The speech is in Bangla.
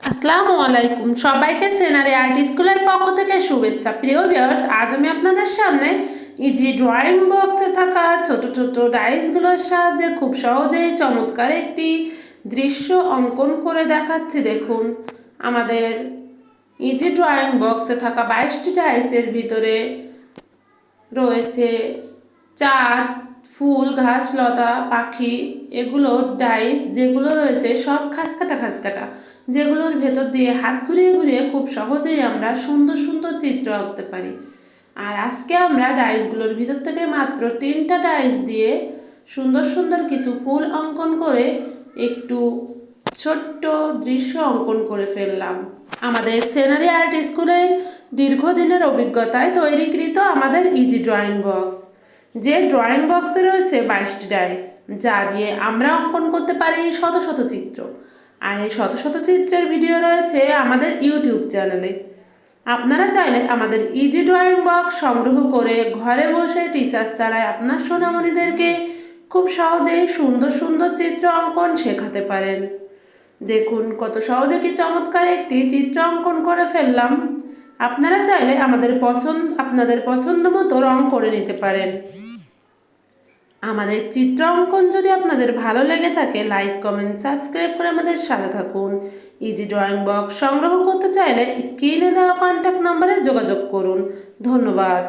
আসসালামু আলাইকুম, সবাইকে সেনারি আর্ট স্কুলের পক্ষ থেকে শুভেচ্ছা। প্রিয় ভিউয়ার্স, আজ আমি আপনাদের সামনে ইজি ড্রয়িং বক্সে থাকা ছোট ছোট ডাইসগুলোর সাহায্যে খুব সহজেই চমৎকার একটি দৃশ্য অঙ্কন করে দেখাচ্ছি। দেখুন, আমাদের ইজি ড্রয়িং বক্সে থাকা 22টি ডাইসের ভিতরে রয়েছে চাঁদ, ফুল, ঘাস, লতা, পাখি, এগুলো ডাইস যেগুলো রয়েছে সব খাসকাটা যেগুলোর ভেতর দিয়ে হাত ঘুরিয়ে ঘুরিয়ে খুব সহজেই আমরা সুন্দর সুন্দর চিত্র আঁকতে পারি। আর আজকে আমরা ডাইসগুলোর ভিতর থেকে মাত্র 3টা ডাইস দিয়ে সুন্দর সুন্দর কিছু ফুল অঙ্কন করে একটু ছোট্ট দৃশ্য অঙ্কন করে ফেললাম। আমাদের সেনারি আর্ট স্কুলের দীর্ঘদিনের অভিজ্ঞতায় তৈরিকৃত আমাদের ইজি ড্রয়িং বক্স, যে ড্রয়িং বক্সে রয়েছে 22টি ডাইস, যা দিয়ে আমরা অঙ্কন করতে পারি শত শত চিত্র। আর এই শত শত চিত্রের ভিডিও রয়েছে আমাদের ইউটিউব চ্যানেলে। আপনারা চাইলে আমাদের ইজি ড্রয়িং বক্স সংগ্রহ করে ঘরে বসে টিচার্স ছাড়াই আপনার সোনামণিদেরকে খুব সহজেই সুন্দর সুন্দর চিত্র অঙ্কন শেখাতে পারেন। দেখুন কত সহজে কি চমৎকার একটি চিত্র অঙ্কন করে ফেললাম। আপনারা চাইলে আপনাদের পছন্দ মতো রং করে নিতে পারেন। আমাদের চিত্র অঙ্কন যদি আপনাদের ভালো লেগে থাকে, লাইক, কমেন্ট, সাবস্ক্রাইব করে আমাদের সাথে থাকুন। ইজি ড্রয়িং বক্স সংগ্রহ করতে চাইলে স্ক্রিনে দেওয়া কন্ট্যাক্ট নম্বরে যোগাযোগ করুন। ধন্যবাদ।